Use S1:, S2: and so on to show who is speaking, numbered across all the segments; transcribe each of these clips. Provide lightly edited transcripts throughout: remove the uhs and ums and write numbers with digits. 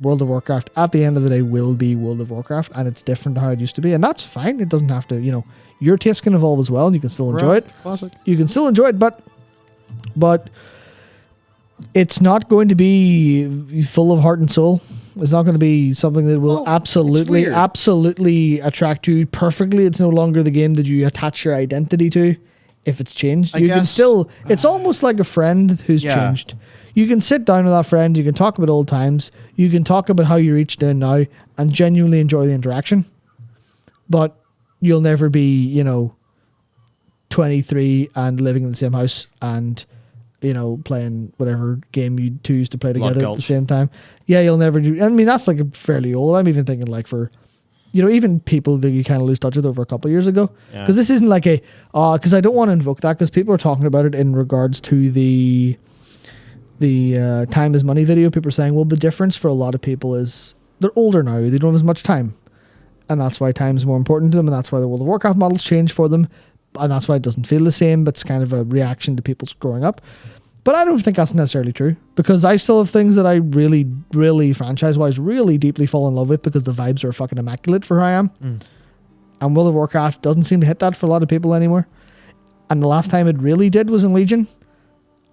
S1: World of Warcraft at the end of the day will be World of Warcraft, and it's different to how it used to be, and that's fine. It doesn't have to, your taste can evolve as well, and you can still enjoy it.
S2: Classic.
S1: You can still enjoy it, but it's not going to be full of heart and soul. It's not going to be something that will absolutely attract you perfectly. It's no longer the game that you attach your identity to if it's changed. You can still, it's almost like a friend who's changed. You can sit down with that friend, you can talk about old times, you can talk about how you reached down now and genuinely enjoy the interaction. But you'll never be, 23 and living in the same house and, playing whatever game you two used to play together at the same time. Yeah, you'll never do. I mean, that's like fairly old. I'm even thinking like for, even people that you kind of lose touch with over a couple of years ago. Because this isn't like because I don't want to invoke that because people are talking about it in regards to the time is money video. People are saying, well, the difference for a lot of people is they're older now. They don't have as much time. And that's why time is more important to them. And that's why the World of Warcraft models change for them. And that's why it doesn't feel the same. But it's kind of a reaction to people's growing up. But I don't think that's necessarily true. Because I still have things that I really, really franchise-wise really deeply fall in love with because the vibes are fucking immaculate for who I am. And World of Warcraft doesn't seem to hit that for a lot of people anymore. And the last time it really did was in Legion.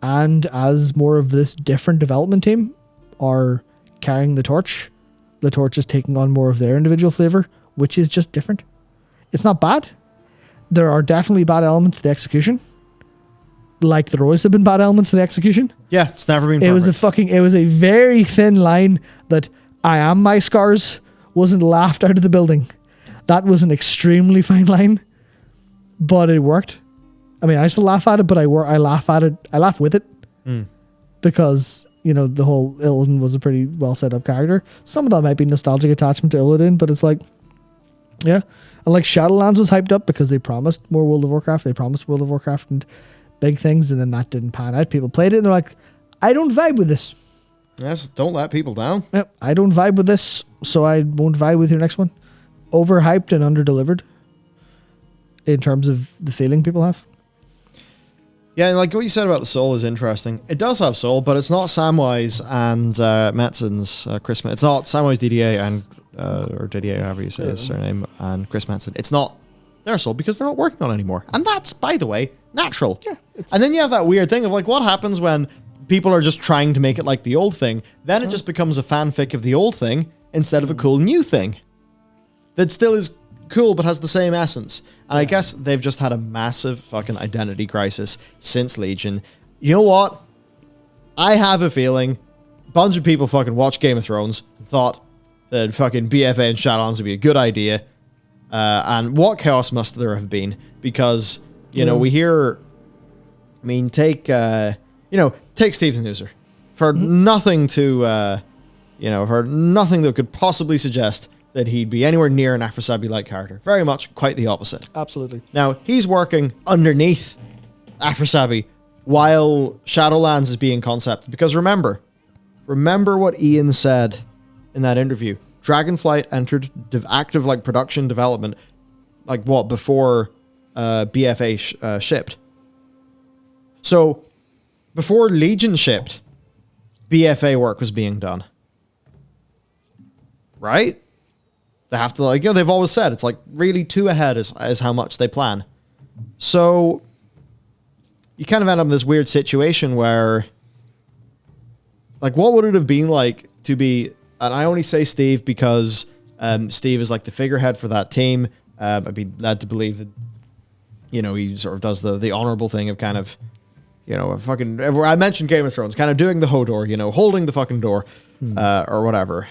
S1: And as more of this different development team are carrying the torch is taking on more of their individual flavor, which is just different. It's not bad. There are definitely bad elements to the execution. Like there always have been bad elements to the execution.
S2: Yeah, it's never been perfect.
S1: It was a very thin line that I am my scars wasn't laughed out of the building. That was an extremely fine line, but it worked. I mean, I still laugh at it, but I laugh at it. I laugh with it because, the whole Illidan was a pretty well set up character. Some of that might be nostalgic attachment to Illidan, but it's like, yeah. And like Shadowlands was hyped up because they promised more World of Warcraft. They promised World of Warcraft and big things, and then that didn't pan out. People played it and they're like, I don't vibe with this.
S2: Yes, don't let people down.
S1: Yep, I don't vibe with this, so I won't vibe with your next one. Overhyped and underdelivered in terms of the feeling people have.
S2: Yeah, and like what you said about the soul is interesting. It does have soul, but it's not Samwise and Metzen's Chris. It's not Samwise DDA and or DDA, however you say his surname, and Chris Metzen. It's not their soul because they're not working on it anymore, and that's, by the way, natural. Yeah. And then you have that weird thing of like, what happens when people are just trying to make it like the old thing? Then it just becomes a fanfic of the old thing instead of a cool new thing that still is cool but has the same essence. And I guess they've just had a massive fucking identity crisis since Legion. You know what? I have a feeling a bunch of people fucking watched Game of Thrones and thought that fucking BFA and Shadowlands would be a good idea. And what chaos must there have been? Because, we hear... I mean, take Steve Snoozer. For nothing to... for nothing that could possibly suggest that he'd be anywhere near an Aphrosabi-like character. Very much quite the opposite.
S1: Absolutely.
S2: Now, he's working underneath Aphrosabi while Shadowlands is being concepted. Because remember what Ian said in that interview. Dragonflight entered active production development before BFA shipped. So, before Legion shipped, BFA work was being done. Right? They have to, they've always said, it's really 2 ahead is how much they plan. So, you kind of end up in this weird situation where, what would it have been like to be, and I only say Steve because Steve is the figurehead for that team. I'd be led to believe that, he sort of does the honorable thing of kind of, I mentioned Game of Thrones, kind of doing the Hodor, holding the fucking door, or whatever.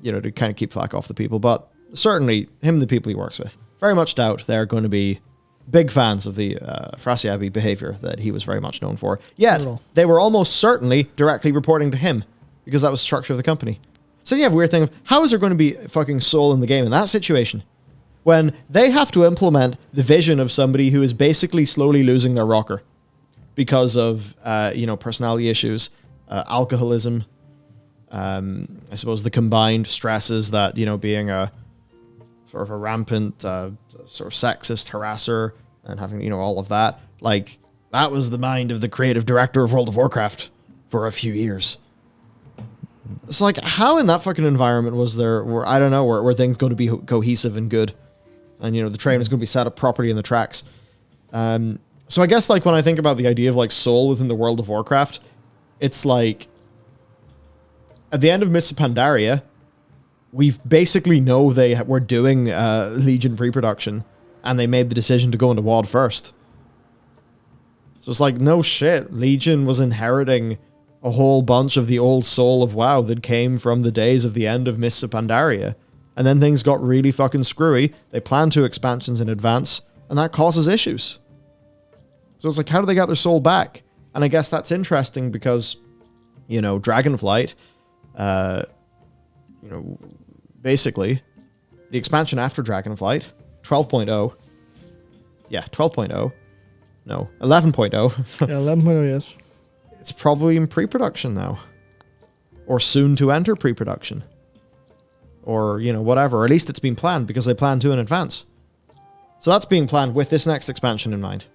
S2: To kind of keep flack off the people. But certainly, him and the people he works with, very much doubt they're going to be big fans of the Frasiabi behavior that he was very much known for. Yet, they were almost certainly directly reporting to him, because that was the structure of the company. So you have a weird thing of, how is there going to be fucking soul in the game in that situation? When they have to implement the vision of somebody who is basically slowly losing their rocker because of, personality issues, alcoholism, I suppose the combined stresses that, being a sort of a rampant sort of sexist harasser and having, all of that. That was the mind of the creative director of World of Warcraft for a few years. It's like, how in that fucking environment was there, where, I don't know, where things going to be cohesive and good? And, you know, the train is going to be set up properly in the tracks. So I guess, like, when I think about the idea of, like, soul within the world of Warcraft, it's like, at the end of Mists of Pandaria, we basically know they were doing Legion pre-production, and they made the decision to go into WoD first. So it's like, no shit, Legion was inheriting a whole bunch of the old soul of WoW that came from the days of the end of Mists of Pandaria. And then things got really fucking screwy. They planned 2 expansions in advance, and that causes issues. So it's like, how do they get their soul back? And I guess that's interesting because, you know, Dragonflight, you know, basically, the expansion after Dragonflight, 12.0. Yeah, 12.0. No, 11.0.
S1: Yeah, 11.0, yes.
S2: It's probably in pre-production now. Or soon to enter pre-production. Or, you know, whatever. Or at least it's been planned because they planned to in advance. So that's being planned with this next expansion in mind.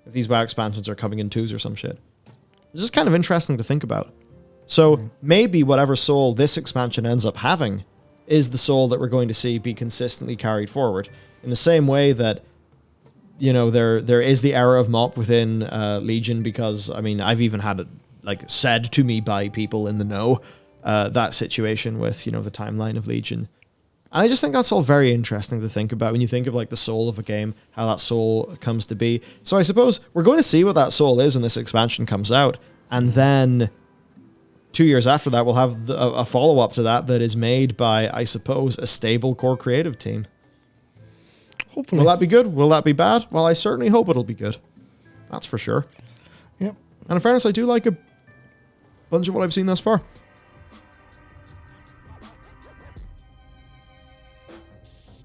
S2: If these WoW expansions are coming in 2s or some shit. It's just kind of interesting to think about. So maybe whatever soul this expansion ends up having is the soul that we're going to see be consistently carried forward. In the same way that, you know, there is the era of MOP within Legion, because, I mean, I've even had it, like, said to me by people in the know, that situation with, you know, the timeline of Legion. And I just think that's all very interesting to think about when you think of, like, the soul of a game, how that soul comes to be. So I suppose we're going to see what that soul is when this expansion comes out, and then 2 years after that, we'll have a follow-up to that is made by, I suppose, a stable core creative team.
S1: Hopefully.
S2: Will that be good? Will that be bad? Well, I certainly hope it'll be good. That's for sure.
S1: Yep.
S2: And in fairness, I do like a bunch of what I've seen thus far.